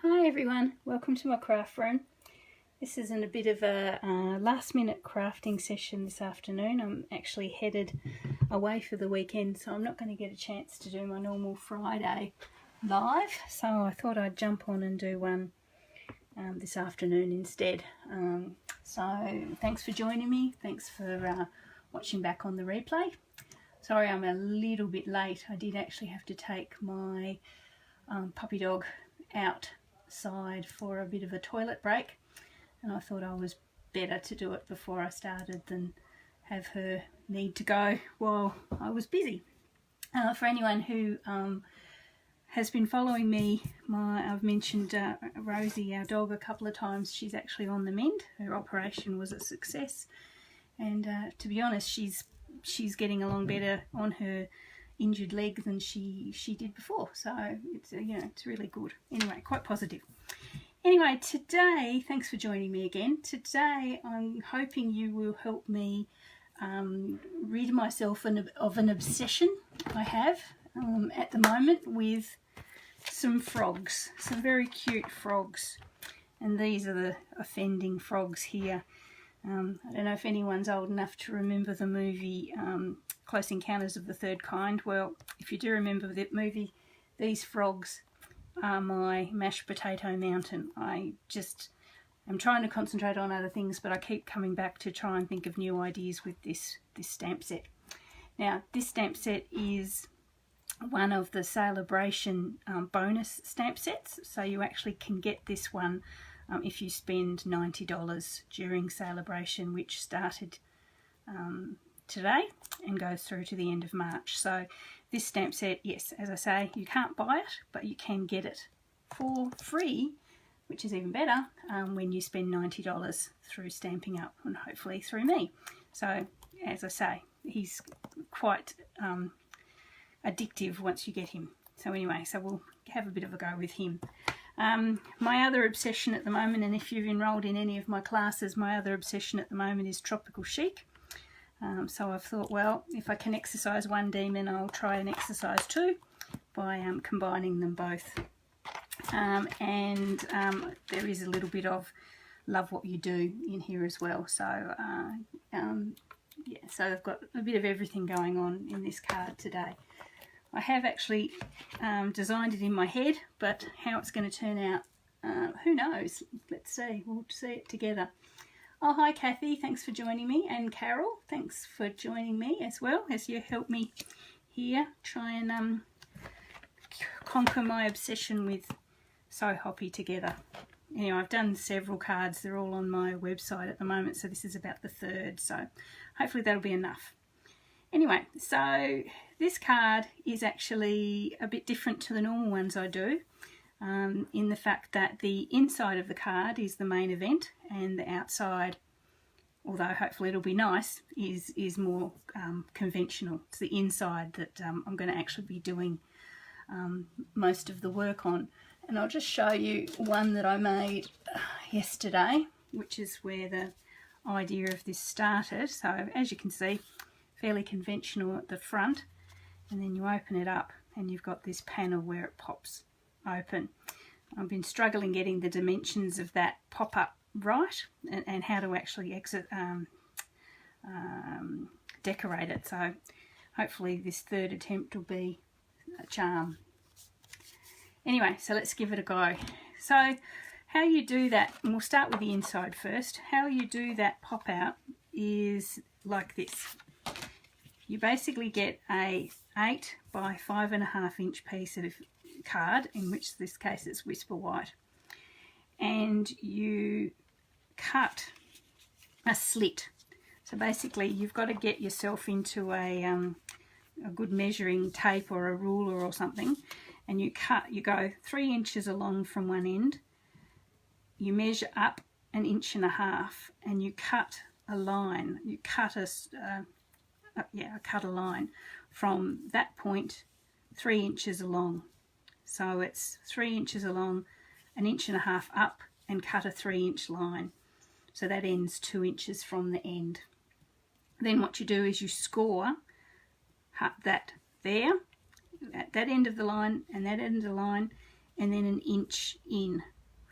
Hi everyone, welcome to my craft room. This isn't a bit of a last minute crafting session this afternoon. I'm actually headed away for the weekend, so I'm not going to get a chance to do my normal Friday live, so I thought I'd jump on and do one this afternoon instead. So thanks for joining me, thanks for watching back on the replay. Sorry I'm a little bit late. I did actually have to take my puppy dog outside for a bit of a toilet break, and I thought I was better to do it before I started than have her need to go while I was busy. For anyone who has been following me, I've mentioned Rosie, our dog, a couple of times. She's actually on the mend. Her operation was a success, and to be honest, she's getting along better on her injured leg than she did before, so it's it's really good. Anyway, quite positive. Anyway, today, thanks for joining me again. Today I'm hoping you will help me rid myself of an obsession I have at the moment with some frogs, some very cute frogs, and these are the offending frogs here. I don't know if anyone's old enough to remember the movie Close Encounters of the Third Kind. Well, if you do remember that movie, these frogs are my mashed potato mountain. I'm trying to concentrate on other things, but I keep coming back to try and think of new ideas with this stamp set. Now, this stamp set is one of the Saleabration bonus stamp sets, so you actually can get this one if you spend $90 during Saleabration, which started today and goes through to the end of March. So this stamp set, yes, as I say, you can't buy it, but you can get it for free, which is even better when you spend $90 through Stampin' Up and hopefully through me. So as I say, he's quite addictive once you get him. So anyway, so we'll have a bit of a go with him. My other obsession at the moment, and if you've enrolled in any of my classes, my other obsession at the moment is tropical chic. So I've thought, well, if I can exercise one demon, I'll try and exercise two by combining them both. And there is a little bit of love what you do in here as well. So yeah, so I've got a bit of everything going on in this card today. I have actually designed it in my head, but how it's going to turn out, who knows? Let's see. We'll see it together. Oh, hi Kathy, thanks for joining me, and Carol, thanks for joining me as well as you help me here try and conquer my obsession with So Hoppy together. Anyway, I've done several cards. They're all on my website at the moment, so this is about the third, so hopefully that'll be enough. Anyway, so this card is actually a bit different to the normal ones I do, in the fact that the inside of the card is the main event, and the outside, although hopefully it'll be nice, is more conventional. It's the inside that I'm going to actually be doing most of the work on. And I'll just show you one that I made yesterday, which is where the idea of this started. So as you can see, fairly conventional at the front, and then you open it up and you've got this panel where it pops open. I've been struggling getting the dimensions of that pop-up right, and how to actually decorate it, so hopefully this third attempt will be a charm. Anyway, so let's give it a go. So how you do that, and we'll start with the inside first, how you do that pop out is like this. You basically get a 8 by 5.5 inch piece of card, in which this case it's Whisper White, and you cut a slit. So basically you've got to get yourself into a good measuring tape or a ruler or something, and you go 3 inches along from one end, you measure up 1.5 inches, and you cut a line. You cut cut a line from that point 3 inches along. So it's 3 inches along, 1.5 inches up, and cut a 3-inch line. So that ends 2 inches from the end. Then what you do is you score that there, at that end of the line and that end of the line, and then 1 inch in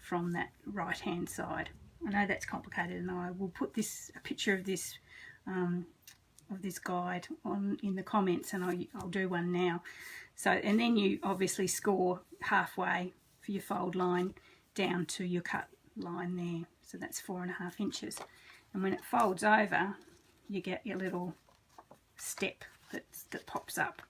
from that right hand side. I know that's complicated, and I will put a picture of this guide in the comments, and I'll do one now. So, and then you obviously score halfway for your fold line down to your cut line there. So that's 4.5 inches. And when it folds over, you get your little step that pops up.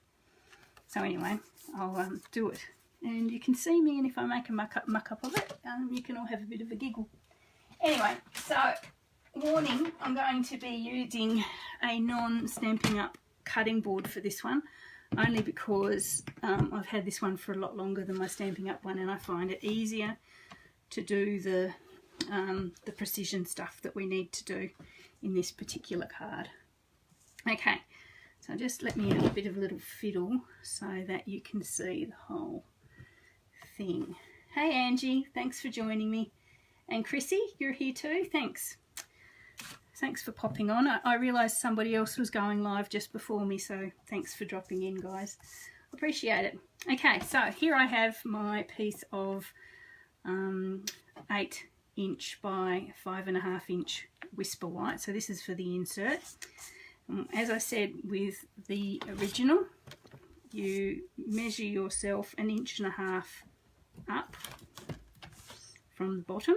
So anyway, I'll do it, and you can see me, and if I make a muck up of it, you can all have a bit of a giggle. Anyway, so warning, I'm going to be using a non-Stampin' Up cutting board for this one, only because I've had this one for a lot longer than my Stampin' Up one, and I find it easier to do the precision stuff that we need to do in this particular card. Okay, so just let me have a bit of a little fiddle so that you can see the whole thing. Hey Angie, thanks for joining me. And Chrissy, you're here too, thanks. Thanks for popping on. I realised somebody else was going live just before me, so thanks for dropping in, guys. Appreciate it. Okay, so here I have my piece of 8 inch by 5.5 inch whisper white. So this is for the insert. As I said with the original, you measure yourself 1.5 inches up from the bottom.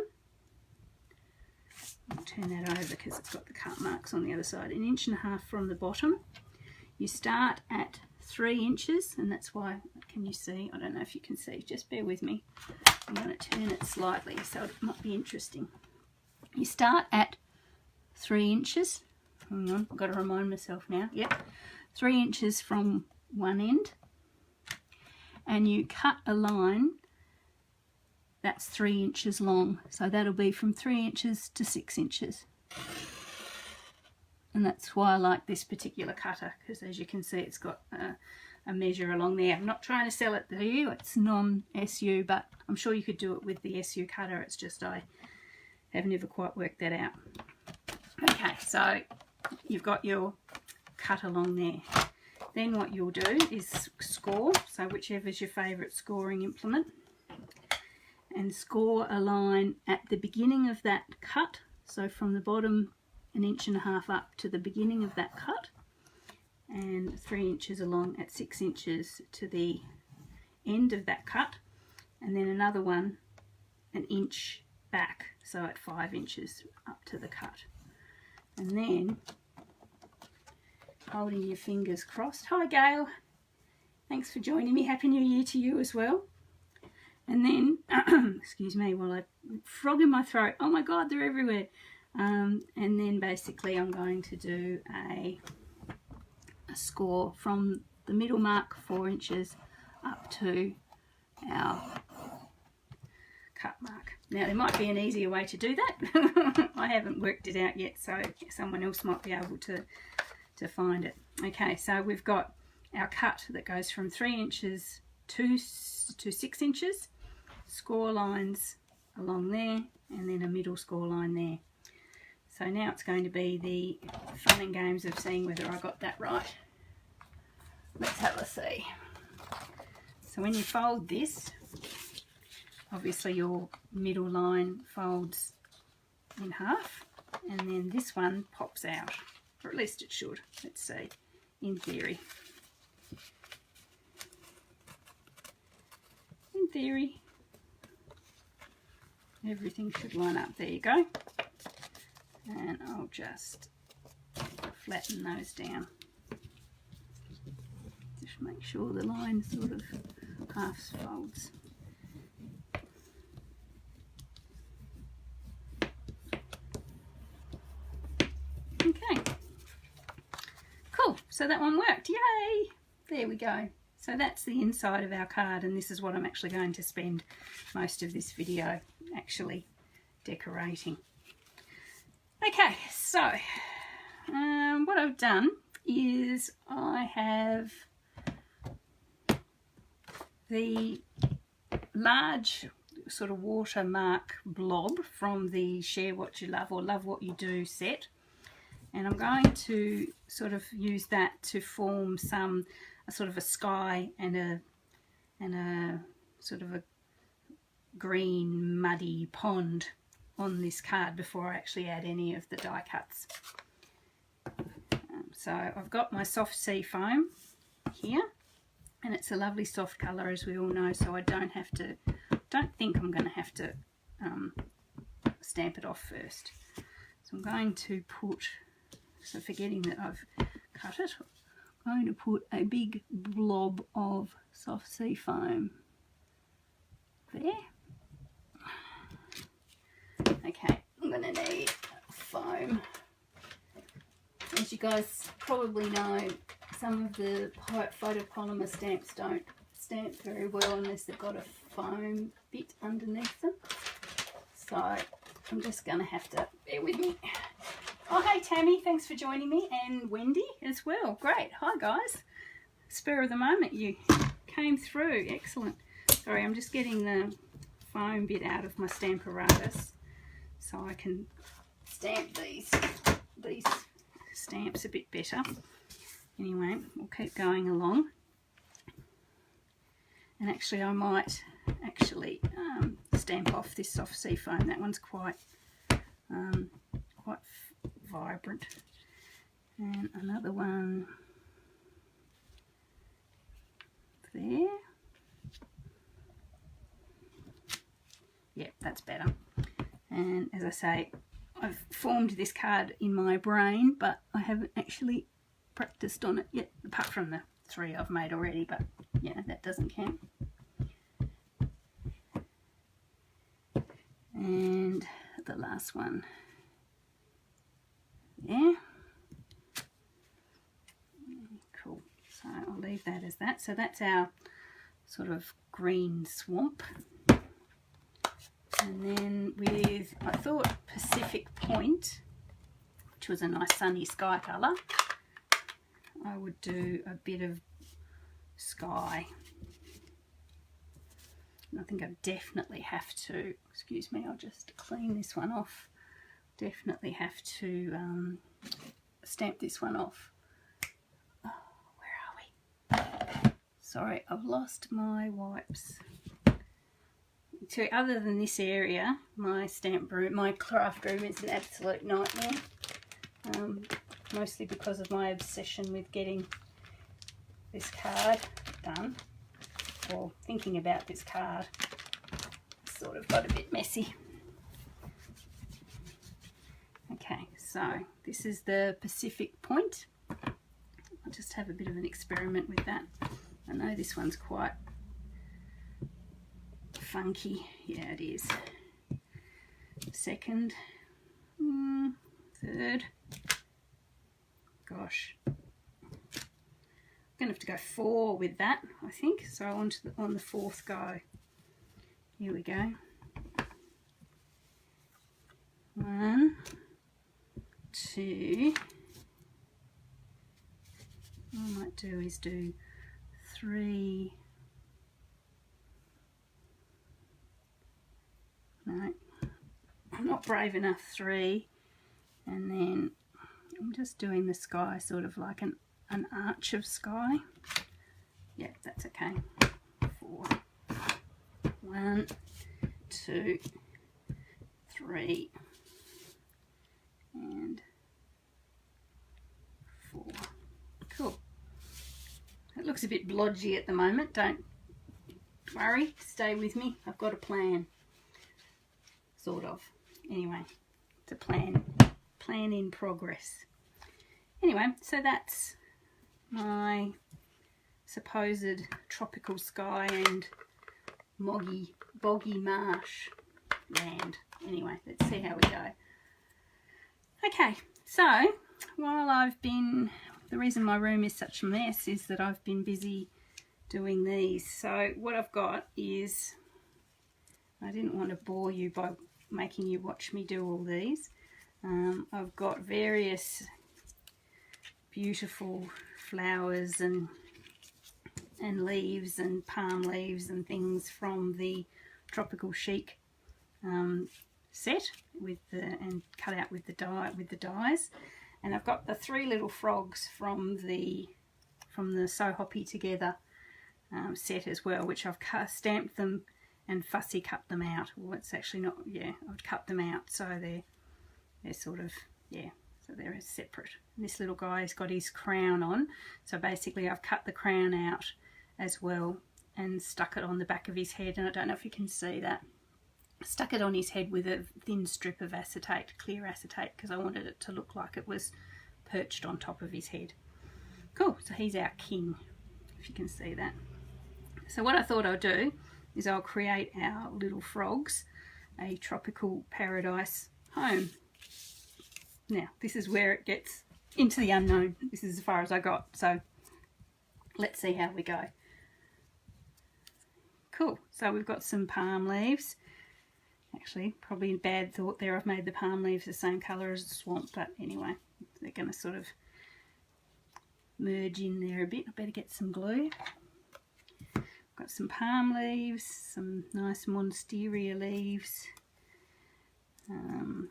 I'll turn that over because it's got the cut marks on the other side. 1.5 inches from the bottom. You start at 3 inches, and that's why, can you see? I don't know if you can see, just bear with me. I'm going to turn it slightly so it might be interesting. You start at 3 inches. Hang on, I've got to remind myself now. Yep, 3 inches from one end, and you cut a line that's 3 inches long. So that'll be from 3 inches to 6 inches. And that's why I like this particular cutter, because as you can see, it's got a measure along there. I'm not trying to sell it to you, it's non-SU, but I'm sure you could do it with the SU cutter. It's just I have never quite worked that out. Okay, so you've got your cut along there. Then what you'll do is score, so whichever's your favourite scoring implement, and score a line at the beginning of that cut, so from the bottom 1.5 inches up to the beginning of that cut, and 3 inches along at 6 inches to the end of that cut, and then another one 1 inch back, so at 5 inches up to the cut. And then holding your fingers crossed. Hi Gail, thanks for joining me. Happy New Year to you as well. And then, excuse me while I frog in my throat. Oh my God, they're everywhere. And then basically I'm going to do a score from the middle mark, 4 inches, up to our cut mark. Now there might be an easier way to do that. I haven't worked it out yet, so someone else might be able to find it. Okay, so we've got our cut that goes from 3 inches to 6 inches, score lines along there, and then a middle score line there. So now it's going to be the fun and games of seeing whether I got that right. Let's have a see. So when you fold this, obviously your middle line folds in half, and then this one pops out, or at least it should. Let's see, in theory. In theory, everything should line up. There you go. And I'll just flatten those down. Just make sure the line sort of half folds. Okay, cool, so that one worked, yay! There we go. So that's the inside of our card, and this is what I'm actually going to spend most of this video actually decorating. Okay, so what I've done is I have the large sort of watermark blob from the Share What You Love or Love What You Do set, and I'm going to sort of use that to form a sort of a sky and a sort of a green muddy pond on this card before I actually add any of the die cuts. So I've got my soft sea foam here, and it's a lovely soft colour, as we all know, so I don't think I'm going to have to stamp it off first. So I'm going to put, so forgetting that I've cut it, I'm going to put a big blob of soft sea foam there. Okay, I'm going to need foam. As you guys probably know, some of the photopolymer stamps don't stamp very well unless they've got a foam bit underneath them. So I'm just going to have to bear with me. Oh, hey Tammy, thanks for joining me, and Wendy as well. Great. Hi guys. Spur of the moment, you came through. Excellent. Sorry, I'm just getting the foam bit out of my Stamparatus so I can stamp these stamps a bit better. Anyway, we'll keep going along. And actually I might stamp off this soft sea foam. That one's quite vibrant. And another one there. Yep, that's better. And as I say, I've formed this card in my brain, but I haven't actually practiced on it yet, apart from the 3 I've made already, but yeah, that doesn't count. And the last one there. Cool. So I'll leave that as that. So that's our sort of green swamp. And then with, I thought Pacific Point, which was a nice sunny sky colour, I would do a bit of sky. And I think I definitely have to, excuse me, I'll just clean this one off. Definitely have to stamp this one off. Oh, where are we? Sorry, I've lost my wipes. So other than this area, my stamp room, my craft room is an absolute nightmare. Mostly because of my obsession with getting this card done, or thinking about this card. It's sort of got a bit messy. Okay, so this is the Pacific Point. I'll just have a bit of an experiment with that. I know this one's quite funky. Yeah, it is. Second, third. Gosh, I'm gonna have to go 4 with that, I think. So on the 4th go. Here we go. 1, 2. What I might do is do 3. No, I'm not brave enough. 3, and then I'm just doing the sky sort of like an arch of sky. Yeah, that's okay. 4. 1, 2, 3, and 4. Cool. It looks a bit blodgy at the moment. Don't worry, stay with me. I've got a plan. Sort of. Anyway, it's a plan in progress. Anyway, so that's my supposed tropical sky and boggy marsh land. Anyway, let's see how we go. Okay, so while I've been, the reason my room is such a mess is that I've been busy doing these. So what I've got is, I didn't want to bore you by making you watch me do all these. I've got various beautiful flowers and leaves and palm leaves and things from the Tropical Chic set with and cut out with the dies, and I've got the 3 little frogs from the So Hoppy Together set as well, which I've stamped them and fussy cut them out. Well, it's actually not, yeah, I'd cut them out so they're sort of, yeah, so they're separate. And this little guy's got his crown on, so basically I've cut the crown out as well and stuck it on the back of his head, and I don't know if you can see that. Stuck it on his head with a thin strip of acetate, clear acetate, because I wanted it to look like it was perched on top of his head. Cool, so he's our king, if you can see that. So what I thought I'd do is I'll create our little frogs a tropical paradise home. Now, this is where it gets into the unknown. This is as far as I got, so let's see how we go. Cool, so we've got some palm leaves. Actually, probably a bad thought there, I've made the palm leaves the same colour as the swamp, but anyway, they're going to sort of merge in there a bit. I better get some glue. Got some palm leaves, some nice monstera leaves, and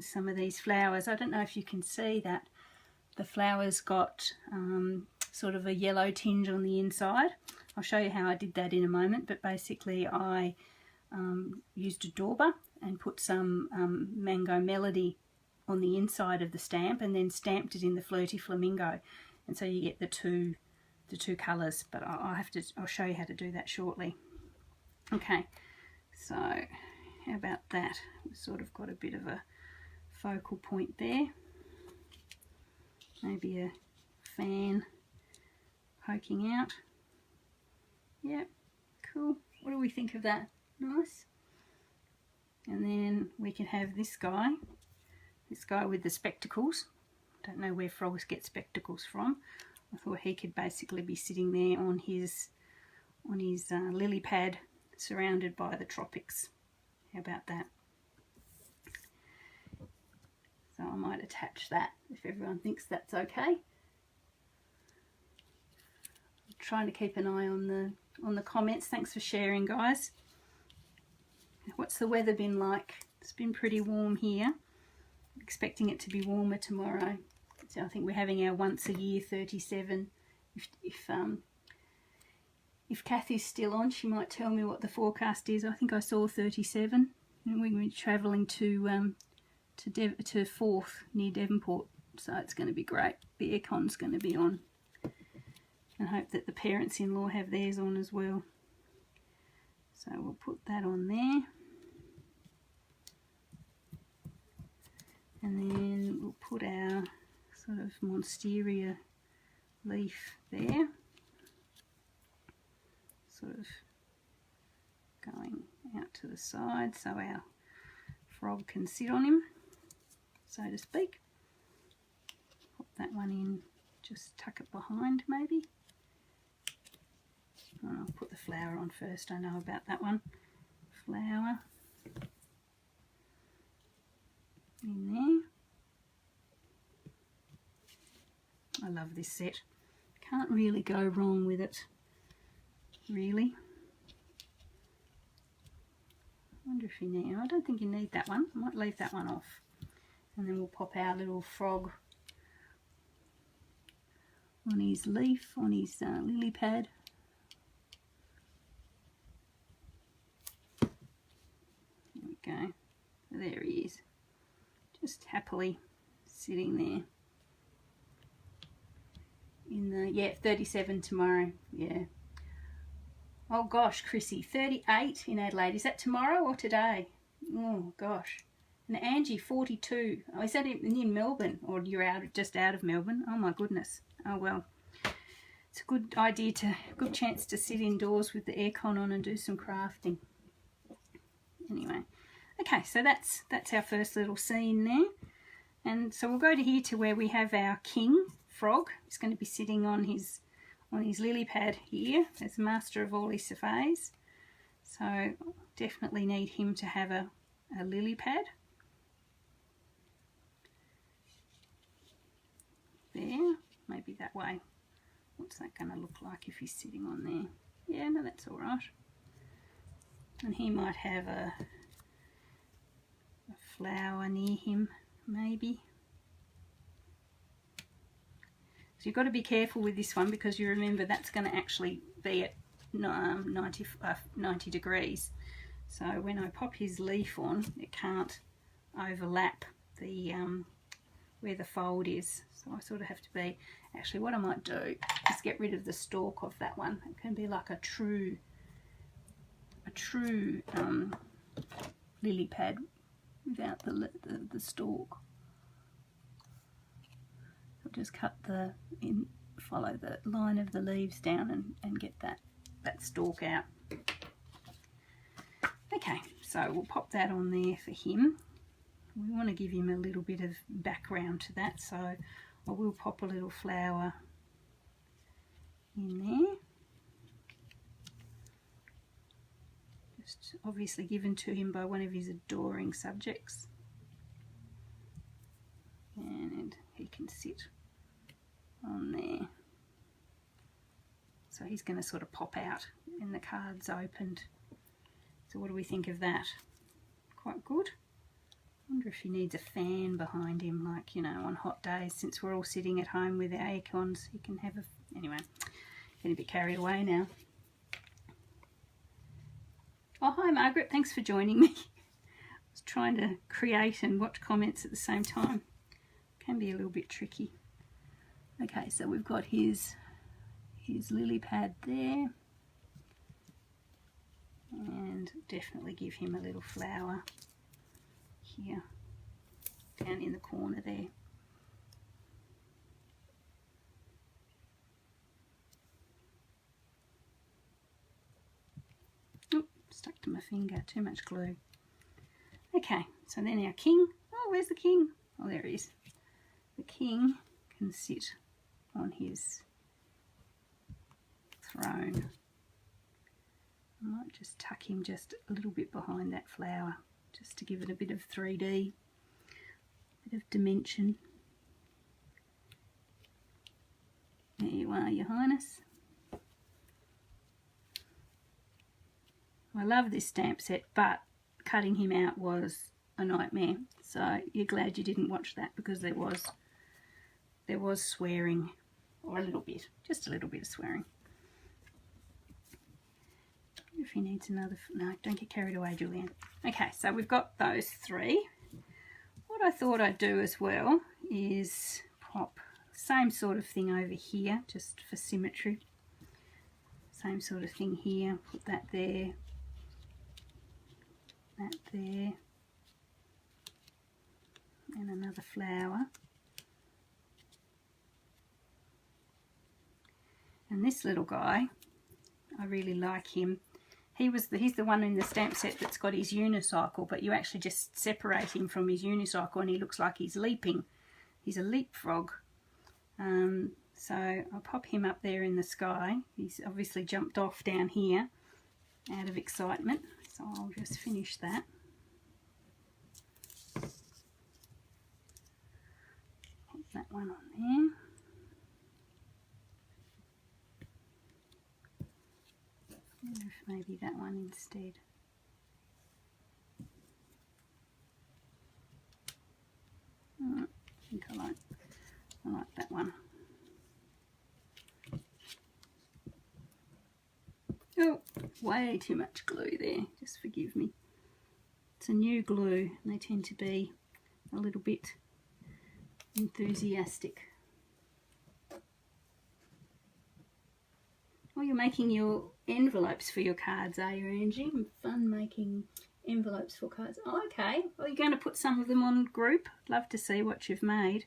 some of these flowers. I don't know if you can see that the flowers got sort of a yellow tinge on the inside. I'll show you how I did that in a moment, but basically I used a dauber and put some Mango Melody on the inside of the stamp, and then stamped it in the Flirty Flamingo, and so you get the two colours. But I'll show you how to do that shortly. Okay, so how about that? We've sort of got a bit of a focal point there, maybe a fan poking out. Yep, cool. What do we think of that? Nice. And then we can have this guy with the spectacles. Don't know where frogs get spectacles from. I thought he could basically be sitting there on his lily pad, surrounded by the tropics. How about that? So I might attach that if everyone thinks that's okay. I'm trying to keep an eye on the comments. Thanks for sharing, guys. What's the weather been like? It's been pretty warm here. I'm expecting it to be warmer tomorrow. So I think we're having our once a year 37. If Kathy's still on, she might tell me what the forecast is. I think I saw 37, and we're going to be travelling to Forth near Devonport, so it's going to be great. The aircon's going to be on, and hope that the parents-in-law have theirs on as well. So we'll put that on there, and then we'll put our sort of monstera leaf there, sort of going out to the side so our frog can sit on him, so to speak. Pop that one in, just tuck it behind maybe. And I'll put the flower on first, I know about that one. Flower in there. I love this set. Can't really go wrong with it, really. I wonder if you need, I don't think you need that one. I might leave that one off. And then we'll pop our little frog on his leaf, on his lily pad. There we go. There he is. Just happily sitting there. In the, yeah, 37 tomorrow, yeah. Oh gosh, Chrissy, 38 in Adelaide. Is that tomorrow or today? Oh gosh. And Angie, 42. Oh, is that in Melbourne, or you're just out of Melbourne? Oh my goodness. Oh well. It's a good idea good chance to sit indoors with the aircon on and do some crafting. Anyway, okay, so that's our first little scene there. And so we'll go to here to where we have our king frog. He's going to be sitting on his lily pad here as master of all his surveys. So definitely need him to have a lily pad. There, maybe that way. What's that going to look like if he's sitting on there? Yeah, no, that's all right. And he might have a flower near him, maybe. So you've got to be careful with this one, because you remember that's going to actually be 90 degrees. So when I pop his leaf on, it can't overlap the where the fold is. So I sort of have to be, actually what I might do is get rid of the stalk of that one. It can be like a true lily pad without the stalk. I'll just cut follow the line of the leaves down and get that stalk out. Okay, so we'll pop that on there for him. We want to give him a little bit of background to that, so I will pop a little flower in there. Just obviously given to him by one of his adoring subjects. And he can sit on there. So he's going to sort of pop out and the card's opened. So what do we think of that? Quite good. I wonder if he needs a fan behind him, like, you know, on hot days, since we're all sitting at home with our aircons, he can have a... Anyway, getting a bit carried away now. Oh, hi Margaret, thanks for joining me. I was trying to create and watch comments at the same time. Can be a little bit tricky. Okay, so we've got his lily pad there. And definitely give him a little flower here, down in the corner there. Oop, stuck to my finger, too much glue. Okay, so then our king. Oh, where's the king? Oh, there he is. The king can sit on his throne. I might just tuck him just a little bit behind that flower, just to give it a bit of 3D, bit of dimension. There you are, Your Highness. I love this stamp set, but cutting him out was a nightmare. So you're glad you didn't watch that, because there was swearing, or a little bit, just a little bit of swearing. If he needs another, no, don't get carried away, Julian. Okay, so we've got those three. What I thought I'd do as well is pop same sort of thing over here, just for symmetry. Same sort of thing here, put that there, that there, and another flower. And this little guy, I really like him. He's the one in the stamp set that's got his unicycle, but you actually just separate him from his unicycle and he looks like he's leaping. He's a leapfrog. So I'll pop him up there in the sky. He's obviously jumped off down here out of excitement, so I'll just finish that. Put that one on there. Maybe that one instead. I think I like that one. Oh, way too much glue there, just forgive me. It's a new glue and they tend to be a little bit enthusiastic. Oh, you're making your envelopes for your cards, are you, Angie? Fun making envelopes for cards. Oh, okay. Well, you're going to put some of them on group. Love to see what you've made.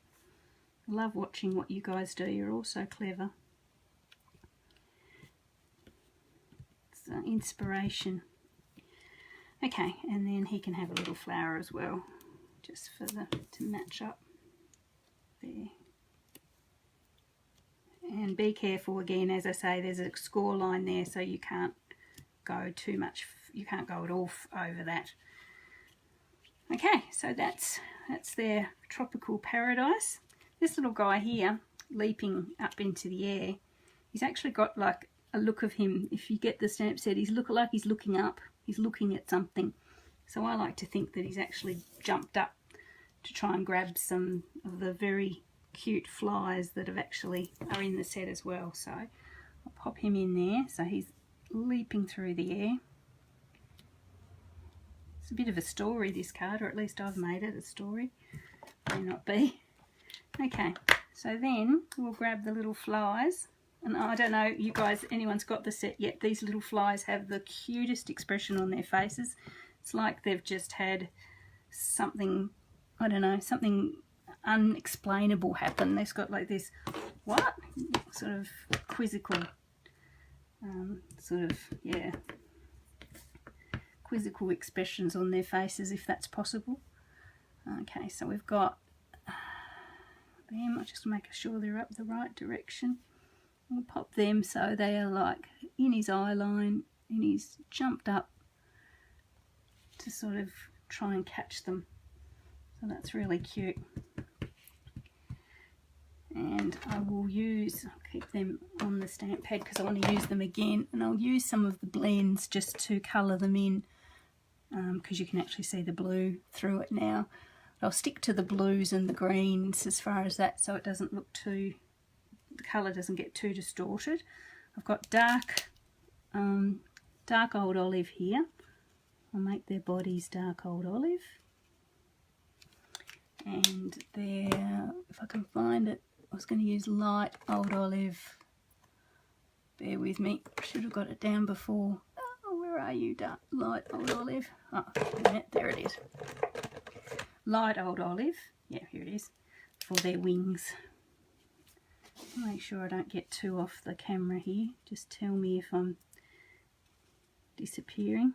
I love watching what you guys do. You're all so clever. It's inspiration. Okay, and then he can have a little flower as well, just for to match up there. And be careful again, as I say, there's a score line there, so you can't go too much, you can't go at all over that. Okay, so that's their tropical paradise. This little guy here, leaping up into the air, he's actually got like a look of him. If you get the stamp set, he's like he's looking up, he's looking at something. So I like to think that he's actually jumped up to try and grab some of the very cute flies that are in the set as well. So I'll pop him in there, so he's leaping through the air. It's a bit of a story, this card, or at least I've made it a story. May not be. Okay, so then we'll grab the little flies. And I don't know, you guys, anyone's got the set yet? These little flies have the cutest expression on their faces. It's like they've just had something, I don't know, something unexplainable happen. They've got like this, what? Sort of quizzical, quizzical expressions on their faces, if that's possible. Okay, so we've got them. I'll just make sure they're up the right direction. We'll pop them so they are like in his eye line, and he's jumped up to sort of try and catch them. So that's really cute. And I will keep them on the stamp pad because I want to use them again, and I'll use some of the blends just to colour them in because you can actually see the blue through it now. I'll stick to the blues and the greens as far as that, so it doesn't look too, the colour doesn't get too distorted. I've got dark old olive here. I'll make their bodies dark old olive. And there, if I can find it, I was going to use light old olive. Bear with me, should have got it down before. Oh, where are you, light old olive? Oh, wait a minute, there it is. Light old olive, yeah, here it is, for their wings. Make sure I don't get too off the camera here. Just tell me if I'm disappearing.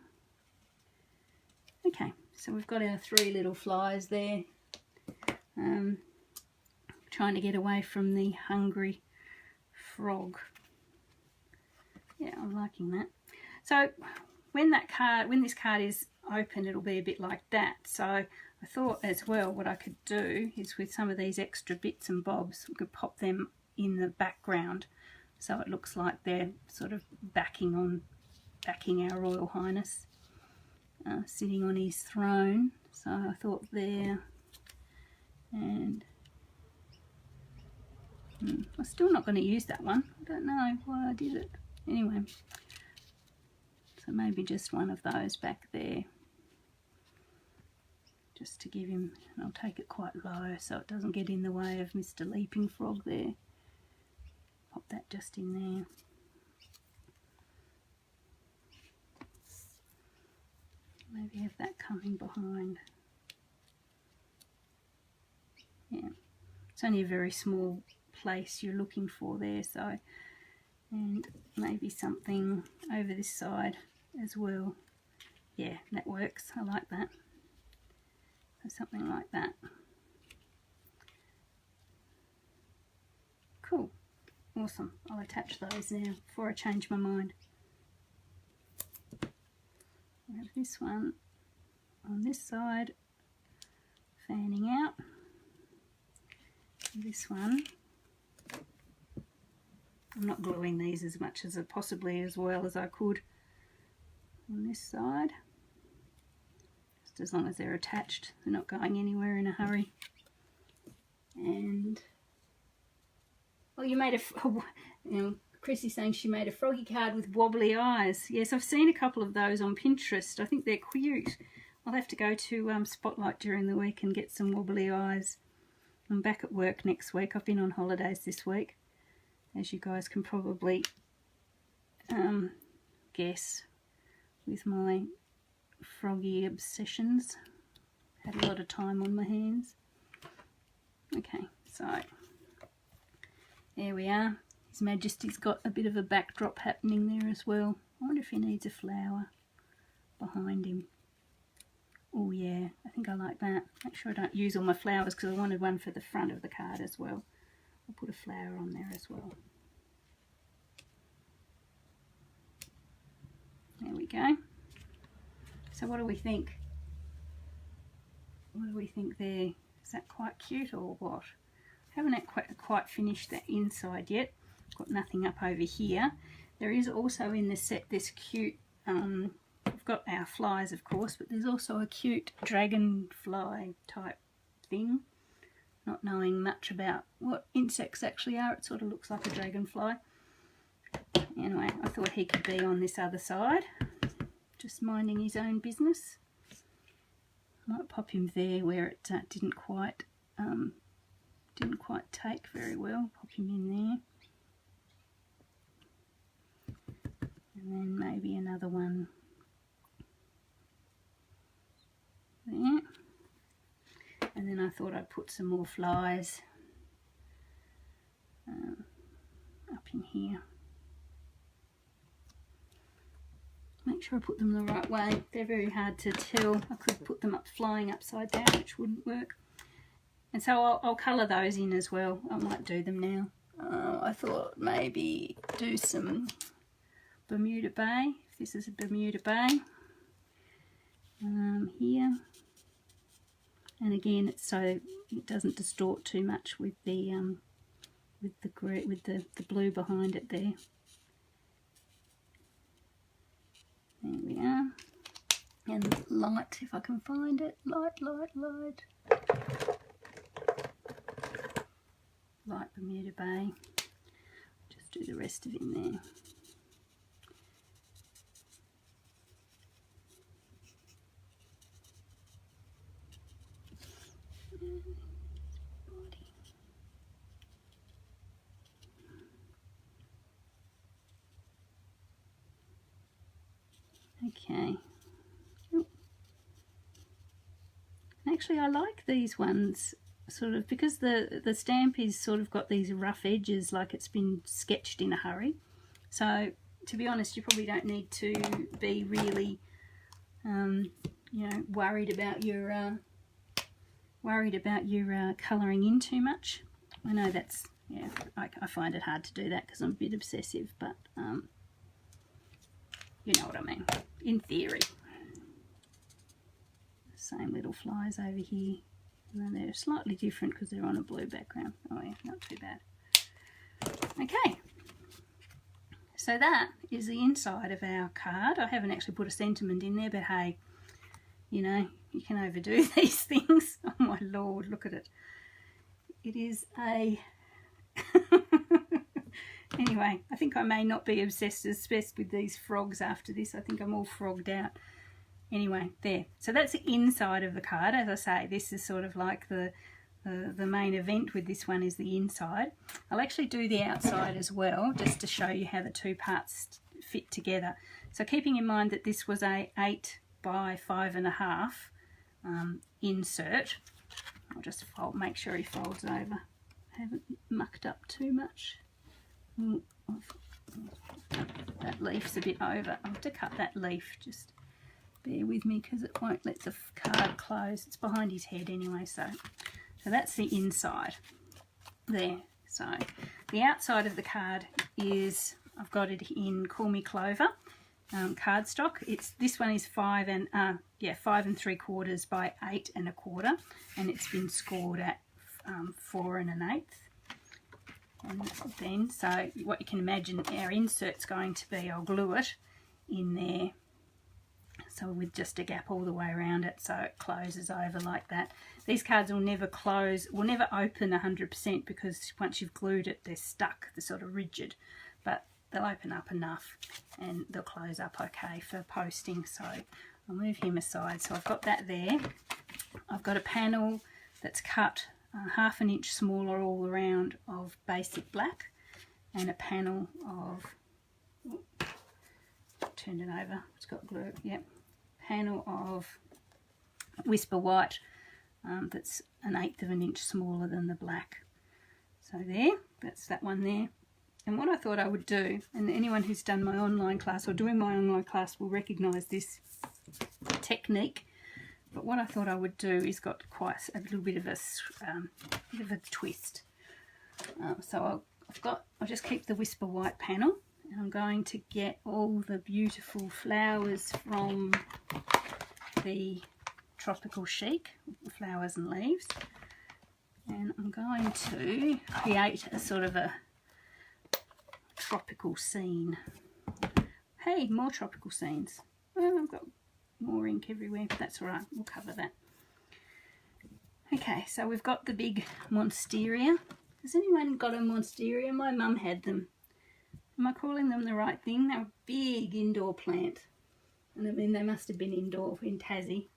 Okay, so we've got our 3 little flies there. Trying to get away from the hungry frog. Yeah, I'm liking that. So when this card is open, it'll be a bit like that. So I thought as well what I could do is with some of these extra bits and bobs, we could pop them in the background so it looks like they're sort of backing our Royal Highness, sitting on his throne. So I thought there, and I'm still not going to use that one. I don't know why I did it. Anyway, so maybe just one of those back there, just to give him, and I'll take it quite low so it doesn't get in the way of Mr. Leaping Frog there. Pop that just in there. Maybe have that coming behind. Yeah, it's only a very small place you're looking for there, so, and maybe something over this side as well. Yeah, that works. I like that. So something like that. Cool. Awesome. I'll attach those now before I change my mind. I have this one on this side, fanning out. This one, I'm not gluing these as much as possibly as well as I could on this side, just as long as they're attached, they're not going anywhere in a hurry. And oh, you made Chrissy's saying she made a froggy card with wobbly eyes. Yes, I've seen a couple of those on Pinterest. I think they're cute. I'll have to go to Spotlight during the week and get some wobbly eyes. I'm back at work next week. I've been on holidays this week, as you guys can probably guess with my froggy obsessions. Had a lot of time on my hands. Okay, so there we are. His Majesty's got a bit of a backdrop happening there as well. I wonder if he needs a flower behind him. Oh yeah, I think I like that. Make sure I don't use all my flowers because I wanted one for the front of the card as well. I'll put a flower on there as well. There we go. So what do we think? What do we think there? Is that quite cute or what? I haven't quite finished that inside yet. Got nothing up over here. There is also in the set this cute, we've got our flies of course, but there's also a cute dragonfly type thing. Not knowing much about what insects actually are, it sort of looks like a dragonfly. Anyway, I thought he could be on this other side, just minding his own business. Might pop him there where it didn't quite take very well. Pop him in there. And then maybe another one there. And then I thought I'd put some more flies up in here. Make sure I put them the right way. They're very hard to tell. I could put them up flying upside down, which wouldn't work. And so I'll colour those in as well. I might do them now. I thought maybe do some Bermuda Bay, if this is a Bermuda Bay, here. And again, it's so it doesn't distort too much with the blue behind it there. There we are. And light, if I can find it. Light. Light Bermuda Bay. Just do the rest of it in there. Okay. Ooh. Actually, I like these ones sort of because the stamp is sort of got these rough edges, like it's been sketched in a hurry. So to be honest, you probably don't need to be really you know, worried about your colouring in too much. I know that's, yeah, I find it hard to do that because I'm a bit obsessive, but you know what I mean, in theory. Same little flies over here. And they're slightly different because they're on a blue background. Oh yeah, not too bad. Okay, so that is the inside of our card. I haven't actually put a sentiment in there, but hey, you know, you can overdo these things. Oh my lord, look at it. It is a... Anyway, I think I may not be obsessed with these frogs after this. I think I'm all frogged out. Anyway, there. So that's the inside of the card. As I say, this is sort of like the main event with this one is the inside. I'll actually do the outside as well, just to show you how the two parts fit together. So keeping in mind that this was a 8 by 5.5 insert. I'll just make sure he folds over. I haven't mucked up too much. That leaf's a bit over. I'll have to cut that leaf, just bear with me because it won't let the card close. It's behind his head anyway, so that's the inside there. So the outside of the card is, I've got it in Call Me Clover cardstock. This one is 5 3/4 by 8 1/4, and it's been scored at 4 1/8. And then, so what you can imagine our insert's going to be, I'll glue it in there, so with just a gap all the way around it, so it closes over like that. These cards will never close, will never open 100%, because once you've glued it, they're stuck, they're sort of rigid, but they'll open up enough and they'll close up okay for posting. So I'll move him aside. So I've got that there. I've got a panel that's cut 1/2 inch smaller all around of basic black, and a panel of, turn it over, it's got glue, yep, panel of Whisper White that's 1/8 of an inch smaller than the black. So there, that's that one there. And what I thought I would do, and anyone who's done my online class or doing my online class will recognise this technique, but what I thought I would do is got quite a little bit of a twist. So I'll just keep the Whisper White panel, and I'm going to get all the beautiful flowers from the Tropical Chic, flowers and leaves, and I'm going to create a sort of a tropical scene. Hey, more tropical scenes. Well, I've got more ink everywhere, but that's all right, we'll cover that. Okay, so we've got the big monstera. Has anyone got a monstera? My mum had them. Am I calling them the right thing? They're a big indoor plant. And I mean, they must have been indoor in Tassie.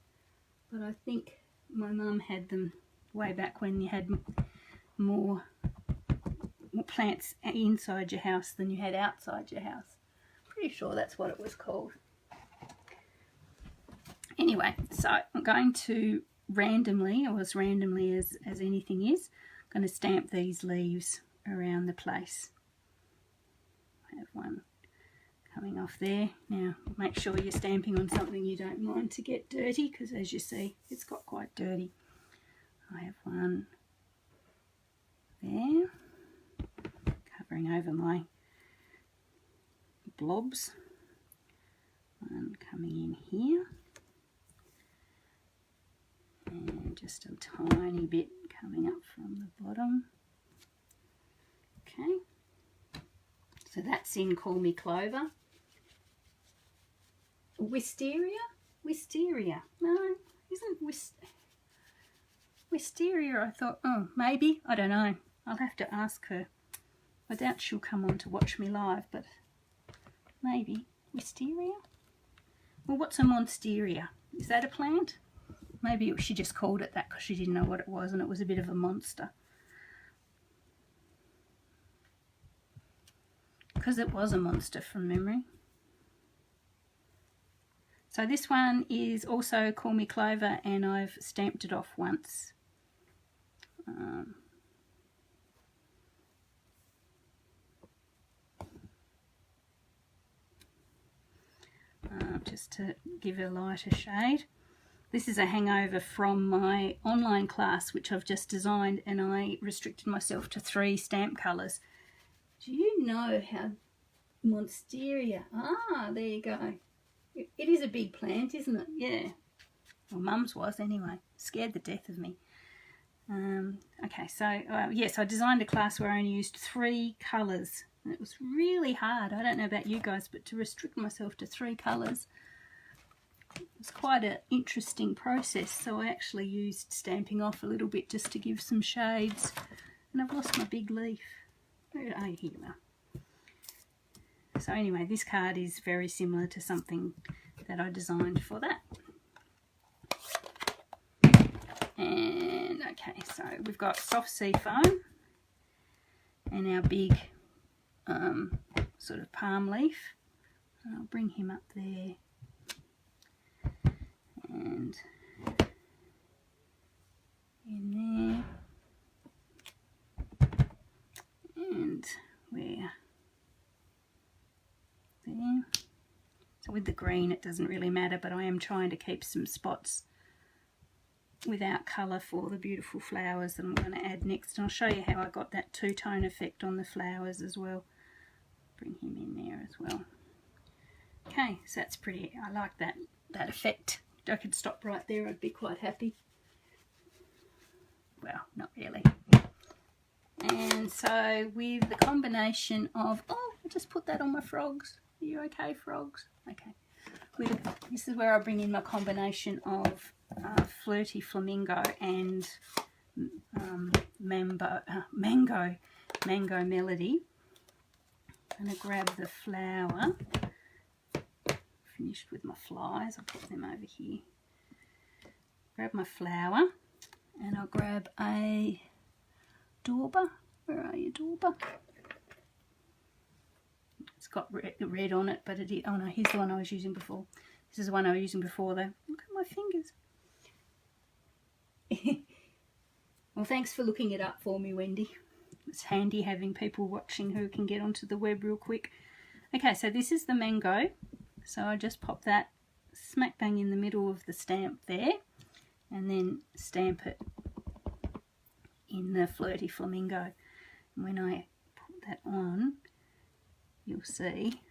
But I think my mum had them way back when you had more plants inside your house than you had outside your house. Pretty sure that's what it was called. Anyway, so I'm going to randomly, or as randomly as anything is, I'm going to stamp these leaves around the place. I have one coming off there. Now make sure you're stamping on something you don't mind to get dirty, because as you see it's got quite dirty. I have one there covering over my blobs, one coming in here, and just a tiny bit coming up from the bottom. Okay, so that's in Call Me Clover. Wisteria? Wisteria. No, isn't Wisteria? I thought, oh, maybe. I don't know. I'll have to ask her. I doubt she'll come on to watch me live, but maybe. Wisteria? Well, what's a monsteria? Is that a plant? Maybe she just called it that because she didn't know what it was and it was a bit of a monster. Because it was a monster from memory. So this one is also Call Me Clover, and I've stamped it off once. Just to give it a lighter shade. This is a hangover from my online class which I've just designed, and I restricted myself to 3 stamp colours. Do you know how monsteria? Ah, there you go. It is a big plant, isn't it? Yeah. Well, Mum's was anyway. Scared the death of me. Okay, so yes, I designed a class where I only used 3 colours. And it was really hard. I don't know about you guys, but to restrict myself to 3 colours, it was quite an interesting process. So I actually used stamping off a little bit just to give some shades. And I've lost my big leaf. Where are you? Here you are. So anyway, this card is very similar to something that I designed for that. And okay, so we've got soft sea foam and our big sort of palm leaf. And I'll bring him up there. And in there. And where? There. So with the green it doesn't really matter, but I am trying to keep some spots without colour for the beautiful flowers that I'm going to add next. And I'll show you how I got that two-tone effect on the flowers as well. Bring him in there as well. Okay, so that's pretty, I like that effect. If I could stop right there, I'd be quite happy. Well, not really. And so with the combination of, oh, I just put that on my frogs. Are you okay, frogs? Okay. This is where I bring in my combination of Flirty Flamingo and Mango Melody. I'm going to grab the flower. Finished with my flies. I'll put them over here. Grab my flower and I'll grab a dauber. Where are you, dauber? It's got red on it, but it is, oh no, here's the one I was using before. This is the one I was using before though. Look at my fingers. Well, thanks for looking it up for me, Wendy. It's handy having people watching who can get onto the web real quick. Okay, so this is the mango. So I just pop that smack bang in the middle of the stamp there, and then stamp it in the Flirty Flamingo. And when I put that on, you'll see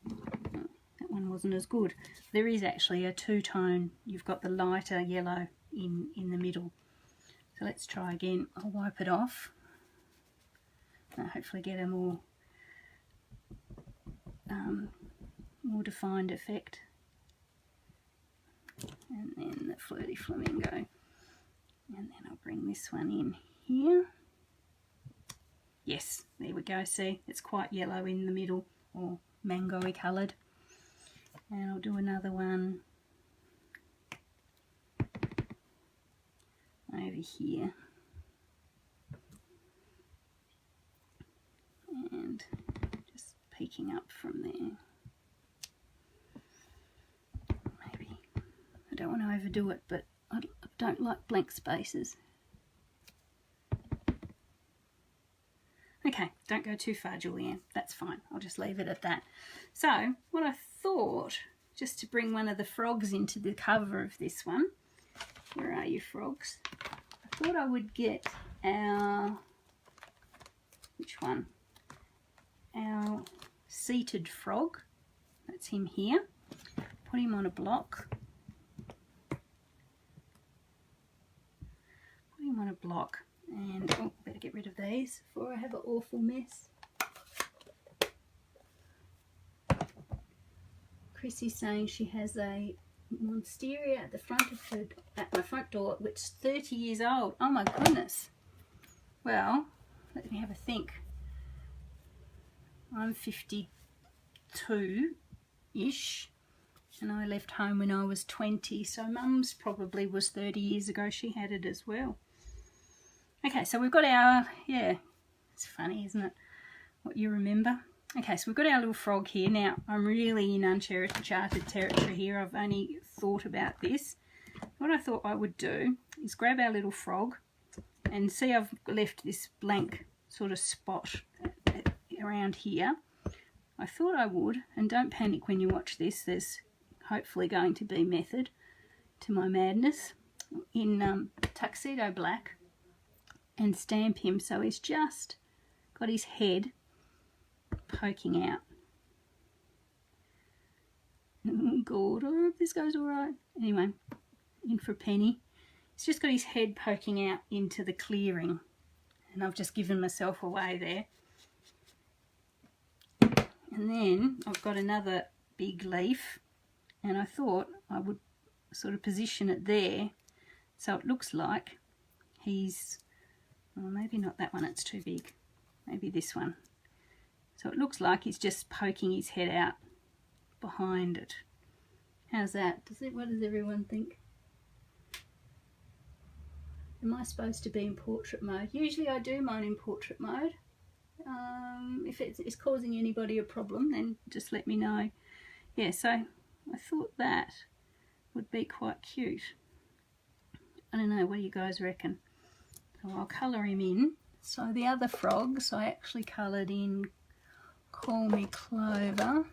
that one wasn't as good. There is actually a two-tone. You've got the lighter yellow in the middle. So let's try again. I'll wipe it off. I'll hopefully get a more defined effect. And then the Flirty Flamingo. And then I'll bring this one in here. Yes, there we go. See, it's quite yellow in the middle, or mango-y coloured. And I'll do another one over here. And just peeking up from there. Maybe, I don't want to overdo it, but I don't like blank spaces. Okay, don't go too far, Julianne. That's fine. I'll just leave it at that. So, what I thought, just to bring one of the frogs into the cover of this one, where are you, frogs? I thought I would get our, which one? Our seated frog. That's him here. Put him on a block. Put him on a block. And, oh, better get rid of these before I have an awful mess. Chrissy's saying she has a monstera at the front of her, at my front door, which is 30 years old. Oh my goodness. Well, let me have a think. I'm 52-ish, and I left home when I was 20, so Mum's probably was 30 years ago. She had it as well. Okay, so we've got our, yeah, it's funny, isn't it, what you remember? Okay, so we've got our little frog here. Now, I'm really in uncharted territory here. I've only thought about this. What I thought I would do is grab our little frog, and see I've left this blank sort of spot around here. I thought I would, and don't panic when you watch this, there's hopefully going to be method to my madness, in tuxedo black, and stamp him so he's just got his head poking out. Oh God, I hope this goes alright. Anyway, in for a penny. He's just got his head poking out into the clearing, and I've just given myself away there. And then I've got another big leaf, and I thought I would sort of position it there so it looks like he's, well, maybe not that one, it's too big, maybe this one. So it looks like he's just poking his head out behind it. How's that? What does everyone think? Am I supposed to be in portrait mode? Usually I do mine in portrait mode. If it's causing anybody a problem, then just let me know. Yeah, so I thought that would be quite cute. I don't know, what do you guys reckon? So I'll colour him in. So the other frogs I actually coloured in Call Me Clover.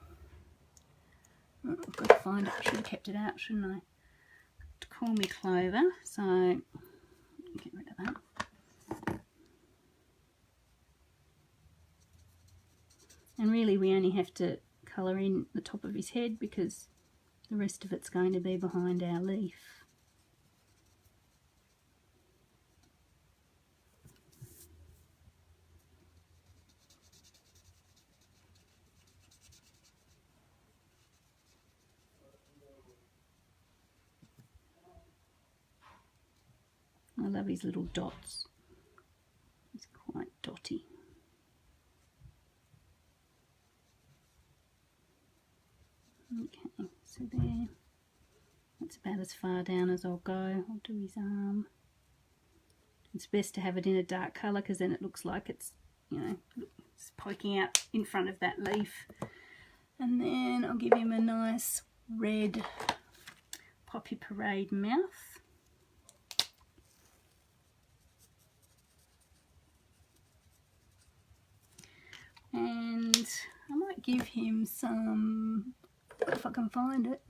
Oh, I've got to find it. I should have kept it out, shouldn't I? Call Me Clover. So get rid of that. And really we only have to colour in the top of his head because the rest of it's going to be behind our leaf. I love his little dots. He's quite dotty. Okay, so there, that's about as far down as I'll go. I'll do his arm. It's best to have it in a dark colour because then it looks like it's, you know, it's poking out in front of that leaf. And then I'll give him a nice red Poppy Parade mouth. And I might give him some, if I can find it,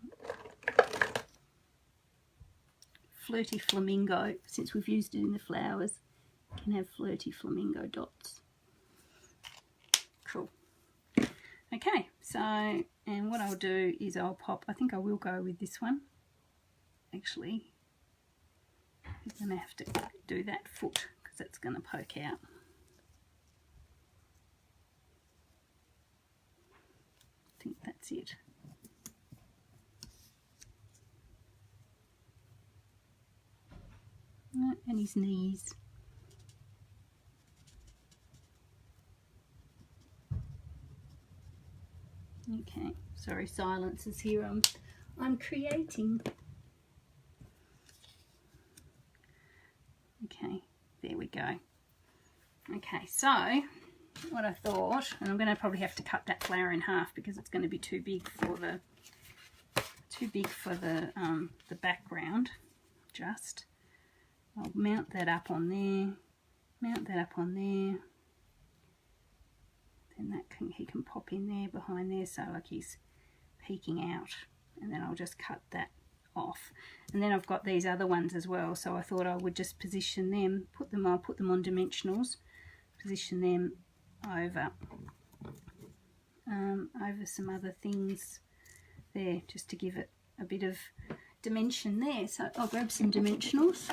Flirty Flamingo. Since we've used it in the flowers, you can have Flirty Flamingo dots. Cool. Okay, so, and what I'll do is I'll pop, I think I will go with this one. Actually, I'm going to have to do that foot because it's going to poke out. I think that's it. And his knees. Okay, sorry, silence is here. I'm creating. Okay, there we go. Okay, so what I thought, and I'm going to probably have to cut that flower in half because it's going to be too big for the the background. Just I'll mount that up on there, mount that up on there. Then he can pop in there behind there, so like he's peeking out, and then I'll just cut that off. And then I've got these other ones as well, so I thought I would just position them, I'll put them on dimensionals, position them over some other things there, just to give it a bit of dimension there. So I'll grab some dimensionals.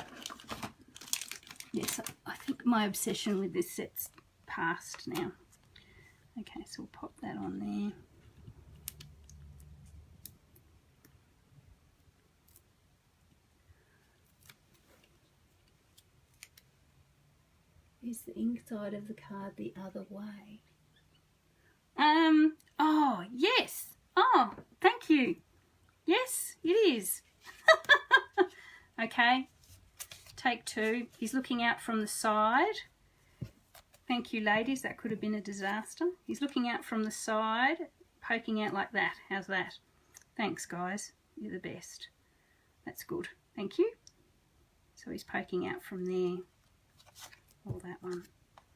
Yes, I think my obsession with this set's past now. Okay, so we'll pop that on there. Is the inside of the card the other way? Oh, yes. Oh, thank you. Yes, it is. Okay, take two. He's looking out from the side. Thank you, ladies. That could have been a disaster. He's looking out from the side, poking out like that. How's that? Thanks, guys. You're the best. That's good. Thank you. So he's poking out from there. Or that one.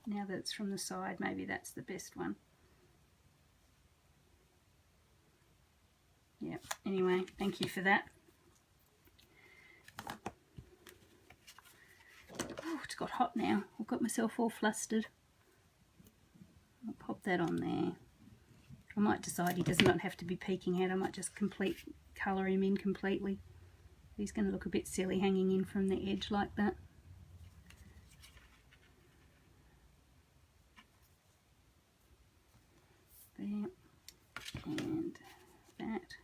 Now that it's from the side, maybe that's the best one. Yeah, anyway, thank you for that. Oh, it's got hot now. I've got myself all flustered. I'll pop that on there. I might decide he does not have to be peeking out. I might just colour him in completely. He's going to look a bit silly hanging in from the edge like that. There. And that.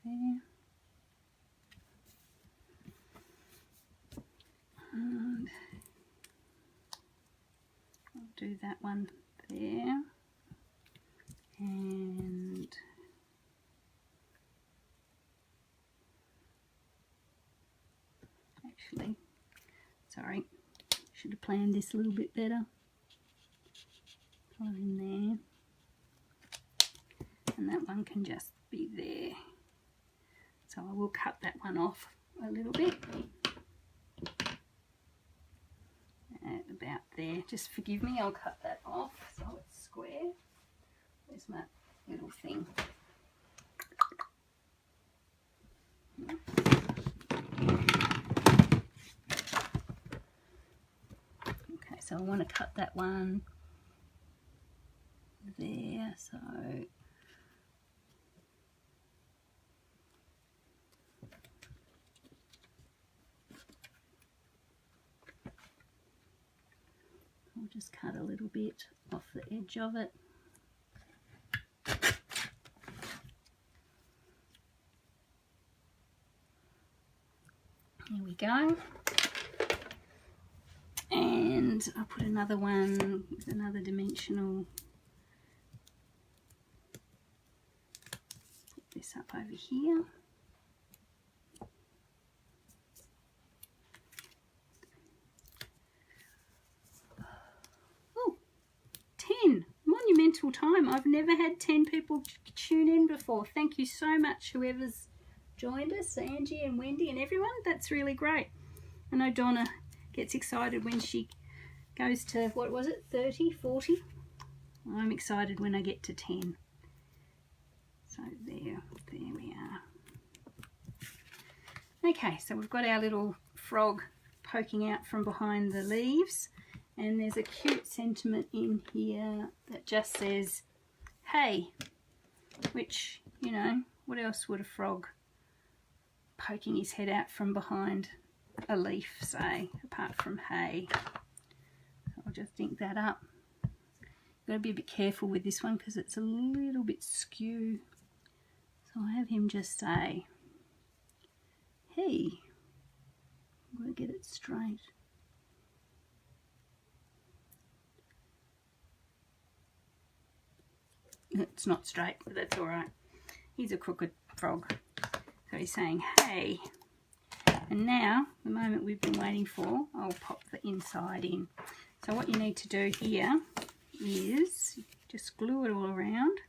There. And I'll do that one there. And actually, sorry, should have planned this a little bit better. Colour in there. And that one can just be there. So I will cut that one off a little bit. At about there. Just forgive me, I'll cut that off so it's square. There's my little thing. Okay, so I want to cut that one there, so I'll just cut a little bit off the edge of it. There we go. And I'll put another one with another dimensional. Put this up over here. Oh, 10. Monumental time. I've never had 10 people tune in before. Thank you so much, whoever's joined us, Angie and Wendy and everyone. That's really great. I know Donna gets excited when she goes to, what was it, 30, 40? I'm excited when I get to 10. So there we are. Okay, so we've got our little frog poking out from behind the leaves, and there's a cute sentiment in here that just says, hey, which, you know, what else would a frog poking his head out from behind a leaf say, apart from hey? I'll just ink that up. Got to be a bit careful with this one because it's a little bit skew. So I'll have him just say, hey, I'm going to get it straight. it's not straight, but that's all right. He's a crooked frog. So he's saying, hey. And now, the moment we've been waiting for, I'll pop the inside in. So what you need to do here is just glue it all around.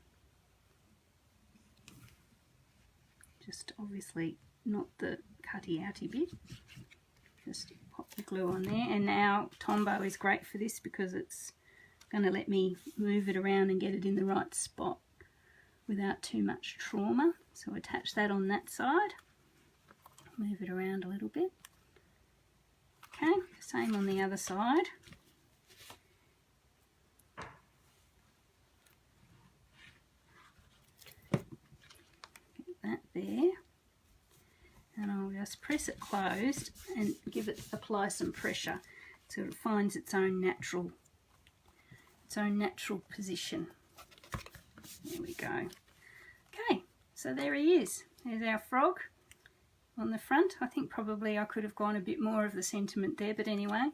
Just obviously not the cutty outy bit. Just pop the glue on there. And now Tombow is great for this because it's going to let me move it around and get it in the right spot without too much trauma. So attach that on that side. Move it around a little bit. Okay, same on the other side. Get that there. And I'll just press it closed and apply some pressure so it finds its own natural position. There we go. Okay, so there he is. There's our frog on the front. I think probably I could have gone a bit more of the sentiment there, but anyway.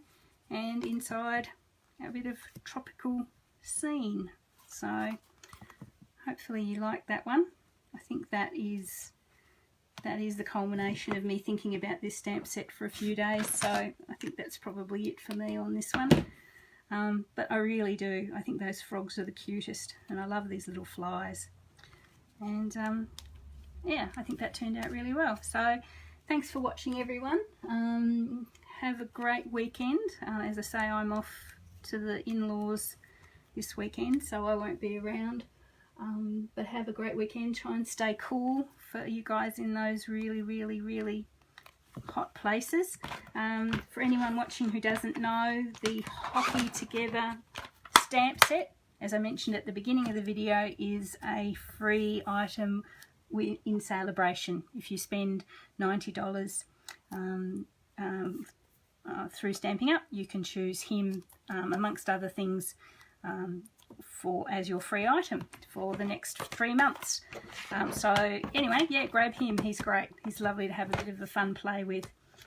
And inside a bit of tropical scene. So hopefully you like that one. I think that is the culmination of me thinking about this stamp set for a few days. So I think that's probably it for me on this one. But I really do. I think those frogs are the cutest, and I love these little flies. And yeah, I think that turned out really well. So thanks for watching, everyone. Have a great weekend. As I say, I'm off to the in-laws this weekend, so I won't be around. But have a great weekend. Try and stay cool for you guys in those really, really, really hot places. For anyone watching who doesn't know, the Hoppy Together stamp set, as I mentioned at the beginning of the video, is a free item in Saleabration. If you spend $90 through Stampin' Up, you can choose him amongst other things as your free item for the next 3 months. So anyway, yeah, grab him. He's great. He's lovely to have a bit of a fun play with.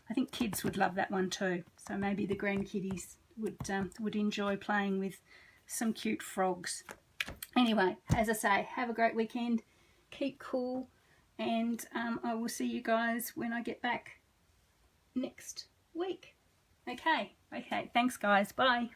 I think kids would love that one too. So maybe the grandkiddies would enjoy playing with some cute frogs. Anyway, as I say, have a great weekend. Keep cool, and I will see you guys when I get back next week. Okay, thanks guys, bye.